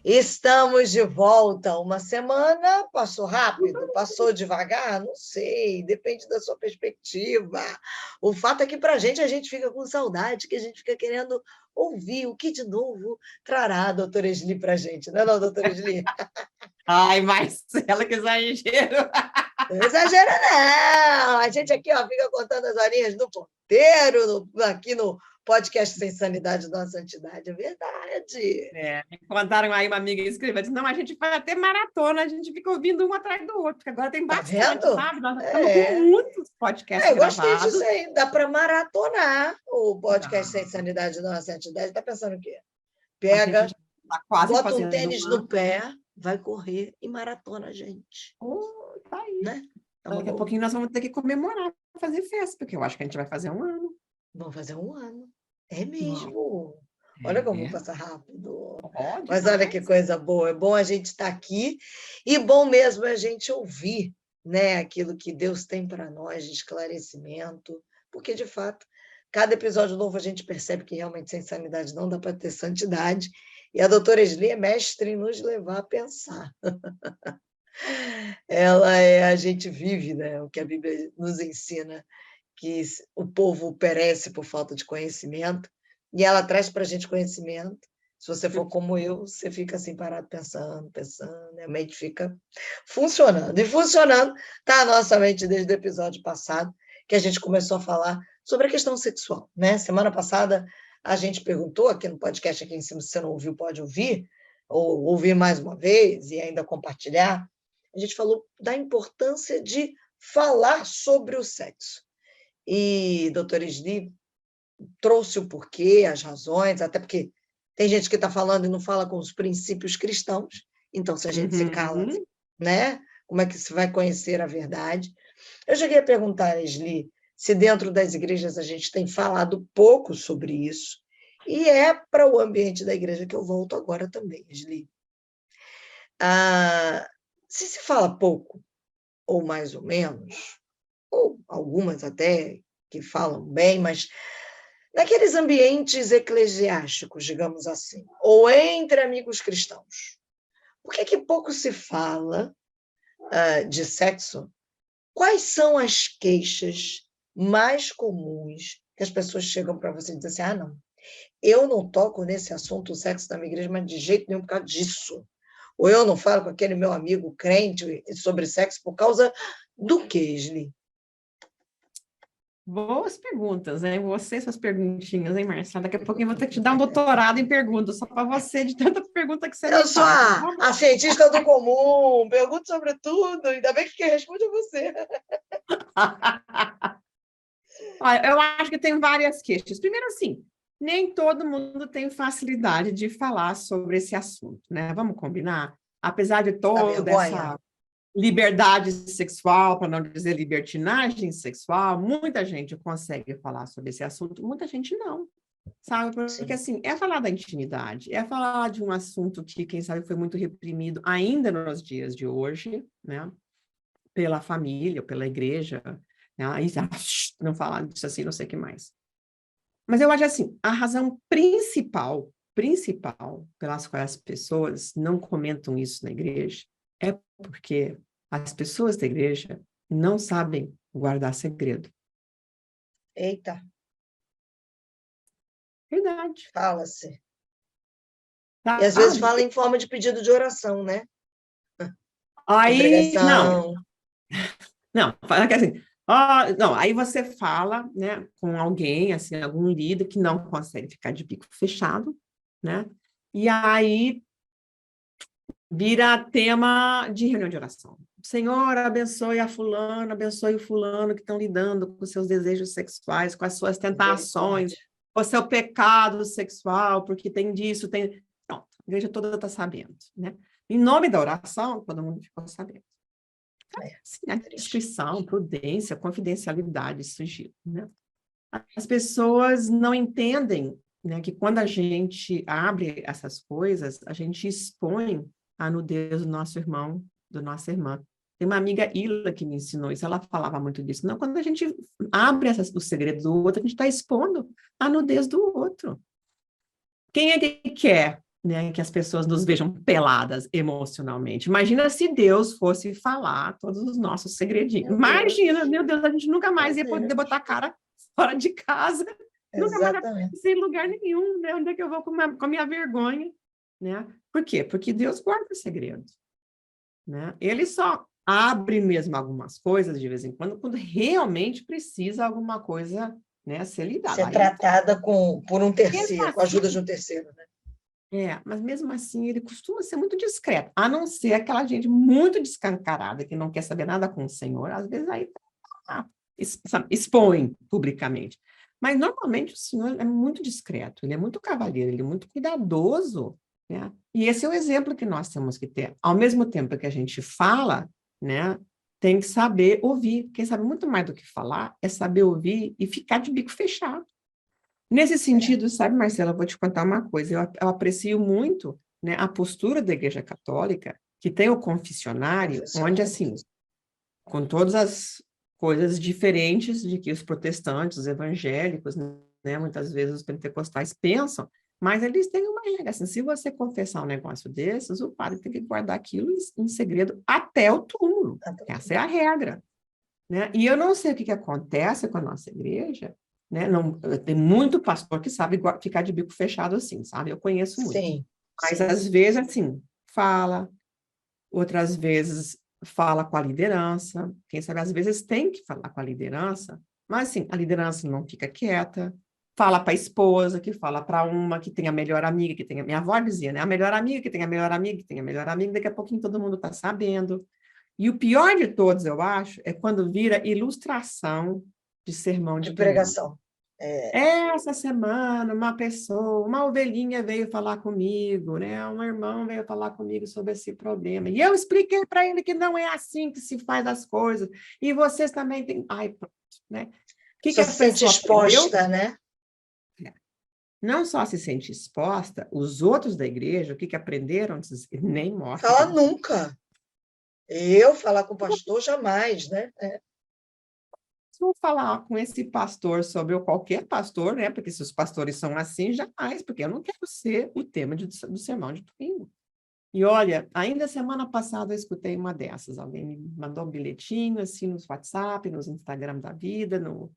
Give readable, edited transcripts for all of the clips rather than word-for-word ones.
Estamos de volta. Uma semana passou rápido, passou devagar, não sei, depende da sua perspectiva. O fato é que para a gente fica com saudade, que a gente fica querendo ouvir o que de novo trará a doutora Esli para a gente, não é não, doutora Esli? Ai, Marcela, que exagero! Não exagera, não! A gente aqui ó, fica contando as horinhas do ponteiro, aqui no podcast Sem Sanidade da Santidade, é verdade. Me contaram aí, uma amiga escreveu, disse, não, a gente vai ter maratona, a gente fica ouvindo um atrás do outro, porque agora tem Tá bastante, vendo? sabe? Nós estamos com muitos podcasts Eu gostei gravados. disso aí, dá para maratonar o podcast Sem Ah, Sanidade da Santidade. Está pensando o quê? a gente Pega, já está quase bota um fazendo tênis no pé, vai correr e maratona, gente. Tá aí. Né? É uma Daqui a boa. pouquinho nós vamos ter que comemorar, fazer festa, porque eu acho que a gente vai fazer um ano. Vamos fazer um ano. É Não. mesmo. Olha como É. passa rápido. Pode, Mas olha que coisa boa. É bom a gente estar aqui e bom mesmo a gente ouvir, né, aquilo que Deus tem para nós de esclarecimento, porque, de fato, cada episódio novo a gente percebe que realmente sem sanidade não dá para ter santidade. E a doutora Esli é mestre em nos levar a pensar. A gente vive, né, o que a Bíblia nos ensina, que o povo perece por falta de conhecimento, e ela traz para a gente conhecimento. Se você for como eu, você fica assim parado pensando, e a mente fica funcionando. E funcionando está a nossa mente desde o episódio passado, que a gente começou a falar sobre a questão sexual, né? Semana passada a gente perguntou aqui no podcast, aqui em cima, se você não ouviu, pode ouvir, ou ouvir mais uma vez e ainda compartilhar. A gente falou da importância de falar sobre o sexo. E doutora Esli trouxe o porquê, as razões, até porque tem gente que está falando e não fala com os princípios cristãos, então se a gente se cala, né? Como é que se vai conhecer a verdade? Eu cheguei a perguntar a Esli se dentro das igrejas a gente tem falado pouco sobre isso, e é para o ambiente da igreja que eu volto agora também, Esli. Se fala pouco, ou mais ou menos, ou algumas até que falam bem, mas naqueles ambientes eclesiásticos, digamos assim, ou entre amigos cristãos, por que pouco se fala de sexo? Quais são as queixas mais comuns que as pessoas chegam para você e dizem assim, não, eu não toco nesse assunto, o sexo da minha igreja, mas de jeito nenhum por causa disso. Ou eu não falo com aquele meu amigo crente sobre sexo por causa do quê, Esli? Boas perguntas, hein? Você, suas perguntinhas, hein, Marcela? Daqui a pouquinho eu vou ter que te dar um doutorado em perguntas, só para você, de tanta pergunta que você Eu me sou faz. a cientista do comum, pergunto sobre tudo, ainda bem que quem responde é você. Olha, eu acho que tem várias queixas. Primeiro, assim, nem todo mundo tem facilidade de falar sobre esse assunto, né? Vamos combinar? Apesar de Dá toda vergonha? essa liberdade sexual, para não dizer libertinagem sexual, muita gente consegue falar sobre esse assunto, muita gente não, sabe? Porque, assim, é falar da intimidade, é falar de um assunto que, quem sabe, foi muito reprimido ainda nos dias de hoje, né? Pela família, pela igreja, né? Aí, não falar disso assim, não sei o que mais. Mas eu acho assim, a razão principal pelas quais as pessoas não comentam isso na igreja é porque as pessoas da igreja não sabem guardar segredo. Eita, Verdade. fala-se. E às vezes Sabe? fala em forma de pedido de oração, né? Aí, Congregação. fala que assim, não, aí você fala, né, com alguém, assim, algum líder que não consegue ficar de bico fechado, né? E aí vira tema de reunião de oração. Senhor, abençoe a fulana, abençoe o fulano que estão lidando com seus desejos sexuais, com as suas tentações, com o seu pecado sexual, porque tem disso, tem... Não, a igreja toda está sabendo, né? Em nome da oração, todo mundo ficou sabendo. Sim, a discrição, prudência, confidencialidade, sigilo, né? As pessoas não entendem, né, que quando a gente abre essas coisas, a gente expõe a nudez do nosso irmão, da nossa irmã. Tem uma amiga Ila que me ensinou isso, ela falava muito disso. Não, quando a gente abre o segredo do outro, a gente está expondo a nudez do outro. Quem é que quer, né, que as pessoas nos vejam peladas emocionalmente. Imagina se Deus fosse falar todos os nossos segredinhos. Imagina, meu Deus, a gente nunca mais ia poder botar a cara fora de casa, nunca mais ia Exatamente. ser em lugar nenhum, né? Onde é que eu vou com a minha vergonha, né? Por quê? Porque Deus guarda segredos, né? Ele só abre mesmo algumas coisas de vez em quando realmente precisa alguma coisa, né, ser lidada. Ser tratada por um terceiro, com a Assim, ajuda de um terceiro, né? mas mesmo assim ele costuma ser muito discreto, a não ser aquela gente muito descancarada, que não quer saber nada com o Senhor, às vezes aí expõe publicamente. Mas normalmente o Senhor é muito discreto, ele é muito cavalheiro, ele é muito cuidadoso, né? E esse é o exemplo que nós temos que ter. Ao mesmo tempo que a gente fala, né, tem que saber ouvir. Quem sabe muito mais do que falar é saber ouvir e ficar de bico fechado. Nesse sentido, sabe, Marcela, eu vou te contar uma coisa. Eu aprecio muito, né, a postura da Igreja Católica, que tem o confessionário, onde, assim, com todas as coisas diferentes de que os protestantes, os evangélicos, né, muitas vezes os pentecostais pensam, mas eles têm uma regra, assim, se você confessar um negócio desses, o padre tem que guardar aquilo em segredo até o túmulo. Essa é a regra, né? E eu não sei o que acontece com a nossa igreja, né? Não, tem muito pastor que sabe ficar de bico fechado assim, sabe? Eu conheço muito. Sim. Mas às vezes, assim, fala, outras vezes fala com a liderança, quem sabe às vezes tem que falar com a liderança, mas assim, a liderança não fica quieta, fala para a esposa, que fala para uma que tem a melhor amiga, que tem a minha avó dizia, né? A melhor amiga, que tem a melhor amiga, que tem a melhor amiga, daqui a pouquinho todo mundo está sabendo. E o pior de todos, eu acho, é quando vira ilustração de sermão de pregação. Essa semana, uma ovelhinha veio falar comigo, né? Um irmão veio falar comigo sobre esse problema. E eu expliquei para ele que não é assim que se faz as coisas. E vocês também têm... Ai, pronto, né? O que Só a se sente pessoa exposta, aprendeu? né? Não só se sente exposta, os outros da igreja, o que aprenderam? Nem mostra. Fala nunca. Eu falar com o pastor, jamais, né? Vou falar com esse pastor sobre qualquer pastor, né? Porque se os pastores são assim, jamais, porque eu não quero ser o tema do sermão de domingo. E olha, ainda semana passada eu escutei uma dessas. Alguém me mandou um bilhetinho assim no WhatsApp, nos Instagram da vida, no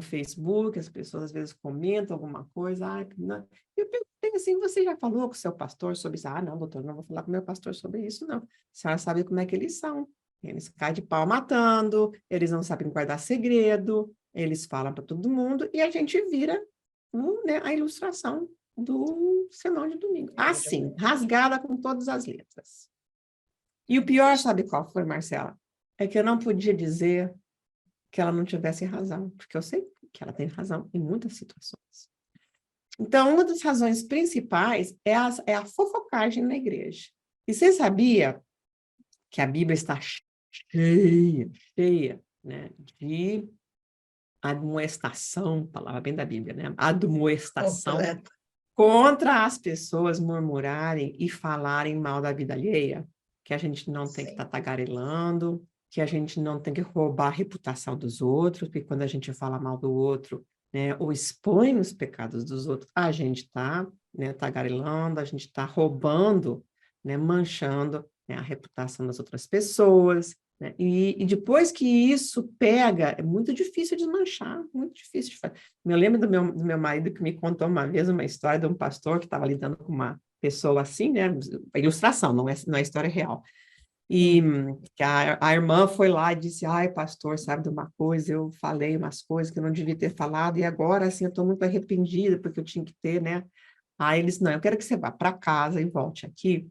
Facebook, as pessoas às vezes comentam alguma coisa. Não. Eu perguntei assim, você já falou com o seu pastor sobre isso? Ah, não, doutor, não vou falar com o meu pastor sobre isso, não. A senhora sabe como é que eles são. Eles caem de pau matando, eles não sabem guardar segredo, eles falam para todo mundo e a gente vira né, a ilustração do sermão de domingo. Assim, rasgada com todas as letras. E o pior, sabe qual foi, Marcela? É que eu não podia dizer que ela não tivesse razão, porque eu sei que ela tem razão em muitas situações. Então, uma das razões principais é a fofocagem na igreja. E você sabia que a Bíblia está cheia, né, de admoestação, palavra bem da Bíblia, né? Admoestação contra as pessoas murmurarem e falarem mal da vida alheia, que a gente não tem que estar tagarelando, que a gente não tem que roubar a reputação dos outros, porque quando a gente fala mal do outro, né, ou expõe os pecados dos outros, a gente está, né, tagarelando, a gente está roubando, né, manchando, né, a reputação das outras pessoas, né? E depois que isso pega, é muito difícil desmanchar, muito difícil de fazer. Eu lembro do meu marido que me contou uma vez uma história de um pastor que estava lidando com uma pessoa assim, né? A ilustração, não é história real. E que a irmã foi lá e disse, ai, pastor, sabe de uma coisa, eu falei umas coisas que eu não devia ter falado, e agora, assim, eu estou muito arrependida, porque eu tinha que ter, né? Aí eles, não, eu quero que você vá para casa e volte aqui,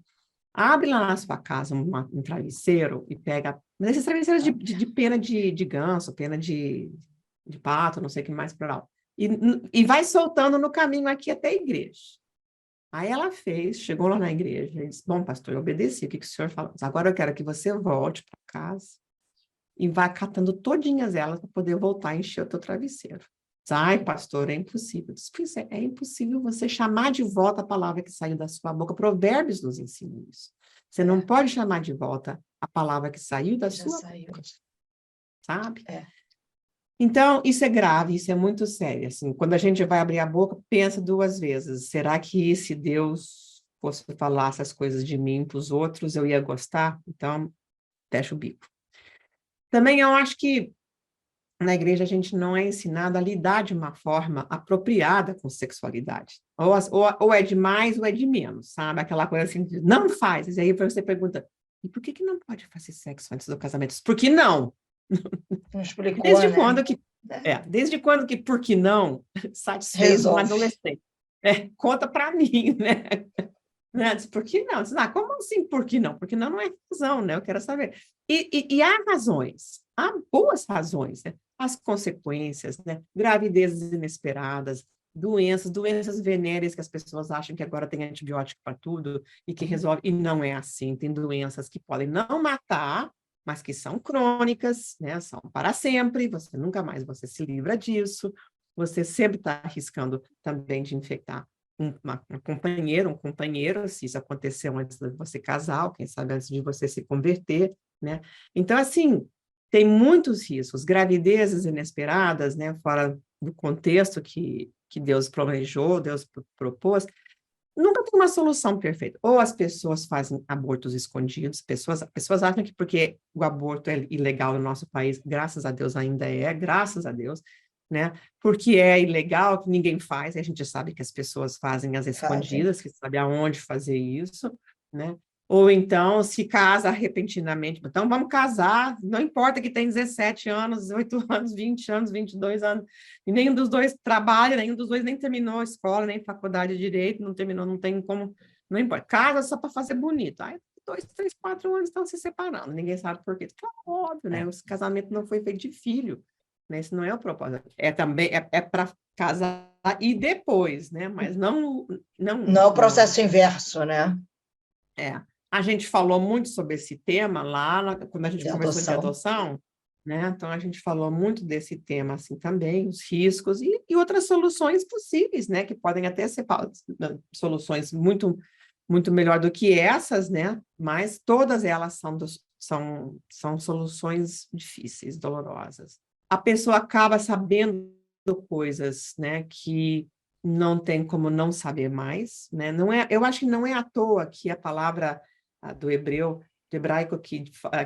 abre lá na sua casa um travesseiro e pega, mas esses travesseiros de pena de ganso, pena de pato, não sei o que mais, plural, e vai soltando no caminho aqui até a igreja. Aí ela fez, chegou lá na igreja e disse, bom, pastor, eu obedeci, o que o senhor falou? Agora eu quero que você volte para casa e vá catando todinhas elas para poder voltar a encher o teu travesseiro. Ai, pastor, é impossível. Pois é impossível você chamar de volta a palavra que saiu da sua boca. Provérbios nos ensina isso. Você não pode chamar de volta a palavra que saiu da sua boca. Sabe? Então, isso é grave, isso é muito sério. Assim, quando a gente vai abrir a boca, pensa duas vezes. Será que esse Deus fosse falar essas coisas de mim para os outros, eu ia gostar, então fecha o bico. Também eu acho que na igreja a gente não é ensinado a lidar de uma forma apropriada com sexualidade. Ou é de mais ou é de menos, sabe? Aquela coisa assim, de, não faz. E aí você pergunta, e por que não pode fazer sexo antes do casamento? Por que não? Não explicou, Desde né? quando que, desde quando que por que não satisfez um Resolve. adolescente? Conta para mim, né? Né? Diz, por que não? Diz, como assim por que não? Porque não é razão, né? Eu quero saber. E há razões, há boas razões, né? As consequências, né? Gravidezes inesperadas, doenças venéreas que as pessoas acham que agora tem antibiótico para tudo e que resolve, e não é assim. Tem doenças que podem não matar, mas que são crônicas, né? São para sempre, você nunca mais você se livra disso, você sempre está arriscando também de infectar uma companheira, um companheiro, se isso aconteceu antes de você casar, ou quem sabe antes de você se converter, né? Então, assim, tem muitos riscos, gravidezes inesperadas, né? Fora do contexto que Deus planejou, Deus propôs, nunca tem uma solução perfeita. Ou as pessoas fazem abortos escondidos, pessoas acham que porque o aborto é ilegal no nosso país, graças a Deus ainda é, graças a Deus, né? Porque é ilegal, que ninguém faz, e a gente sabe que as pessoas fazem as Fazem. escondidas, que sabe aonde fazer isso, né? Ou então se casa repentinamente, então vamos casar, não importa que tem 17 anos, 18 anos, 20 anos, 22 anos, e nenhum dos dois trabalha, nenhum dos dois nem terminou a escola, nem faculdade de direito, não terminou, não tem como, não importa, casa só para fazer bonito. Aí 2, 3, 4 anos estão se separando, ninguém sabe por quê. Claro, óbvio, né? Esse casamento não foi feito de filho, né? Esse não é o propósito. É também para casar e depois, né? Mas Não é o processo inverso, né? é. A gente falou muito sobre esse tema lá quando a gente De conversou de adoção. adoção, né? Então a gente falou muito desse tema assim também, os riscos e outras soluções possíveis, né? Que podem até ser soluções muito melhor do que essas, né? Mas todas elas são soluções difíceis, dolorosas. A pessoa acaba sabendo coisas, né? Que não tem como não saber mais, né? Não é, eu acho que não é à toa que a palavra do hebraico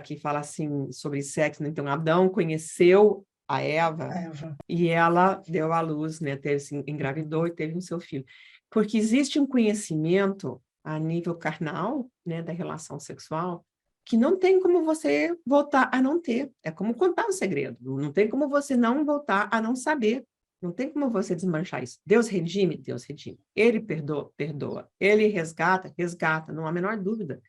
que fala assim sobre sexo, né? Então Adão conheceu a Eva Eva. e ela deu à luz, né? Engravidou e teve um seu filho. Porque existe um conhecimento a nível carnal, né, da relação sexual, que não tem como você voltar a não ter. É como contar um segredo. Não tem como você não voltar a não saber. Não tem como você desmanchar isso. Deus redime, Deus redime. Ele perdoa, perdoa. Ele resgata, resgata, não há a menor dúvida.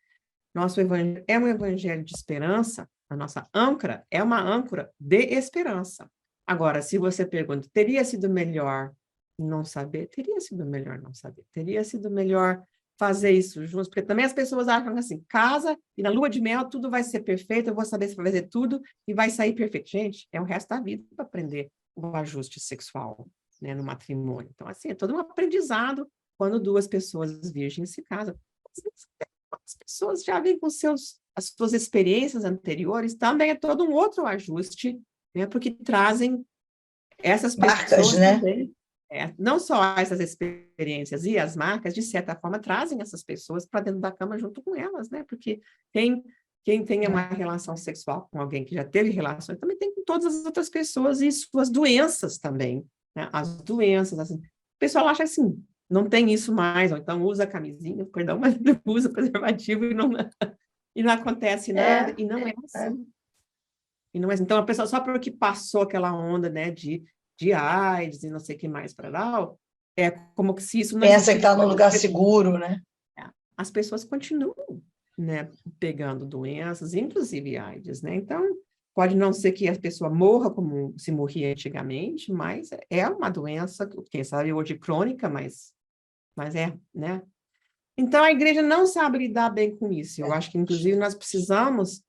Nosso evangelho é um evangelho de esperança, a nossa âncora é uma âncora de esperança. Agora, se você pergunta, teria sido melhor não saber? Teria sido melhor não saber. Teria sido melhor fazer isso juntos, porque também as pessoas acham assim, casa e na lua de mel tudo vai ser perfeito, eu vou saber se vai fazer tudo e vai sair perfeito. Gente, é o resto da vida para aprender o ajuste sexual, né, no matrimônio. Então, assim, é todo um aprendizado quando duas pessoas virgens se casam. As pessoas já vêm com as suas experiências anteriores, também é todo um outro ajuste, né, porque trazem essas Marcas, pessoas né? também, não só essas experiências e as marcas, de certa forma, trazem essas pessoas para dentro da cama junto com elas, né? Porque quem tem uma relação sexual com alguém que já teve relações, também tem com todas as outras pessoas e suas doenças também, né? As doenças, assim. O pessoal acha assim, não tem isso mais, ou então usa camisinha, perdão, mas não usa preservativo e não acontece nada, e não é assim. E não é, então, a pessoa, só porque passou aquela onda, né, de AIDS e não sei o que mais para lá, é como que se isso não Pensa que existisse. está num lugar seguro, né? As pessoas continuam, né, pegando doenças, inclusive AIDS, né? Então, pode não ser que a pessoa morra como se morria antigamente, mas é uma doença, quem sabe hoje crônica, mas né? Então, a igreja não sabe lidar bem com isso. Eu acho que, inclusive, nós precisamos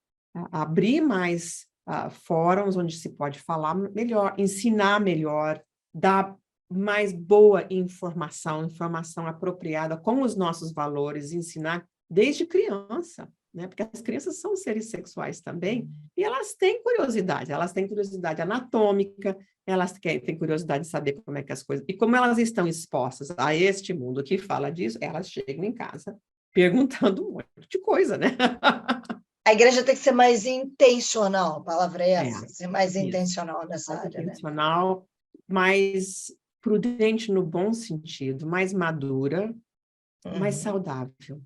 abrir mais fóruns onde se pode falar melhor, ensinar melhor, dar mais boa informação apropriada com os nossos valores, ensinar desde criança, né? Porque as crianças são seres sexuais também, e elas têm curiosidade anatômica, elas têm curiosidade de saber como é que as coisas... E como elas estão expostas a este mundo que fala disso, elas chegam em casa perguntando um monte de coisa, né? A igreja tem que ser mais intencional, a palavra é É, essa, ser mais isso. intencional nessa Mais área, né? intencional, mais prudente no bom sentido, mais madura, mais Uhum, saudável.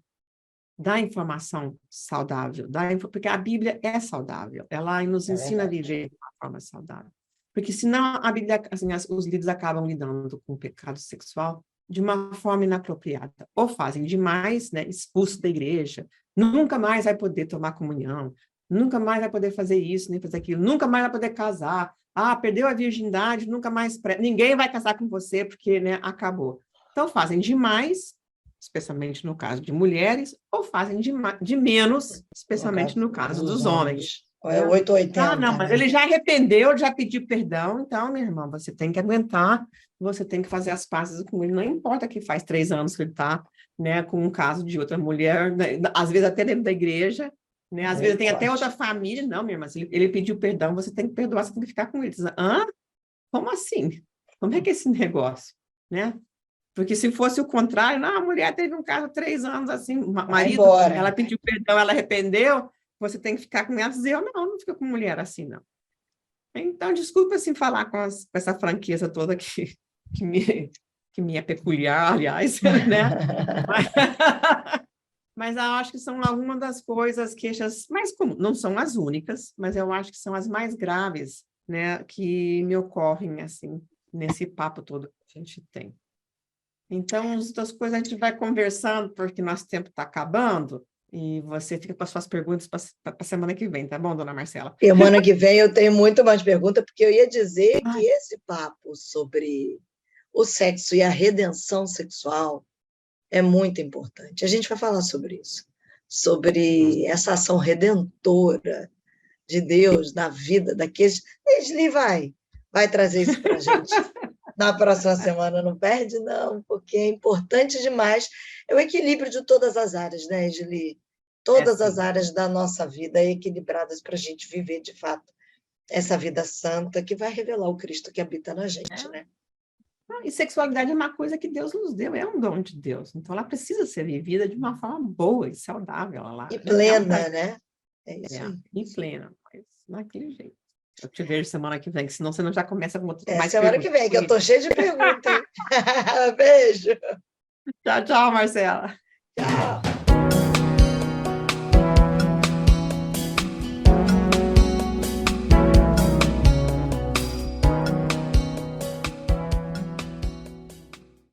Dá informação saudável, porque a Bíblia é saudável, ela nos é ensina a verdade. viver de uma forma saudável. Porque senão a Bíblia, assim, os líderes acabam lidando com o pecado sexual de uma forma inapropriada. Ou fazem demais, né, expulso da igreja, nunca mais vai poder tomar comunhão, nunca mais vai poder fazer isso, nem fazer aquilo, nunca mais vai poder casar. Ah, perdeu a virgindade, nunca mais... Ninguém vai casar com você porque, né, acabou. Então fazem demais, especialmente no caso de mulheres, ou fazem de menos, No especialmente caso no caso dos dos homens. homens. É Né? Ah, não, 880, mas né? ele já arrependeu, já pediu perdão, então, minha irmã, você tem que aguentar, você tem que fazer as pazes com ele, não importa que faz 3 anos que ele está, né, com um caso de outra mulher, né, às vezes até dentro da igreja, né, às vezes tem até outra Misericórdia. família, não, minha irmã, se ele pediu perdão, você tem que perdoar, você tem que ficar com ele. Hã? Como assim? Como é que é esse negócio? Né? Porque se fosse o contrário, não, a mulher teve um caso 3 anos assim, o Vai marido, ela embora. pediu perdão, ela arrependeu, você tem que ficar com ela e dizer, eu não fico com mulher assim, não. Então, desculpa assim falar com essa franqueza toda que me é peculiar, aliás, né? Mas, mas eu acho que são algumas das coisas, queixas mais comuns, não são as únicas, mas eu acho que são as mais graves, né, que me ocorrem, assim, nesse papo todo que a gente tem. Então, as outras coisas a gente vai conversando, porque nosso tempo está acabando, e você fica com as suas perguntas para a semana que vem, tá bom, dona Marcela? Semana que vem eu tenho muito mais perguntas, porque eu ia dizer que Ai, esse papo sobre o sexo e a redenção sexual é muito importante. A gente vai falar sobre isso, sobre essa ação redentora de Deus na vida daqueles. Esli vai trazer isso para a gente na próxima semana, não perde, não, porque é importante demais. É o equilíbrio de todas as áreas, né, Esli? é Todas as sim. áreas da nossa vida equilibradas para a gente viver de fato essa vida santa que vai revelar o Cristo que habita na gente, né? E sexualidade é uma coisa que Deus nos deu, é um dom de Deus. Então, ela precisa ser vivida de uma forma boa e saudável. E Ela, né, é um plena, prazer, né? É isso aí. e plena, mas naquele jeito. Eu te vejo semana que vem, que senão você não já começa com mais Semana que perguntas. vem, que eu estou cheia de perguntas, hein? Beijo. Tchau, tchau, Marcela. Tchau.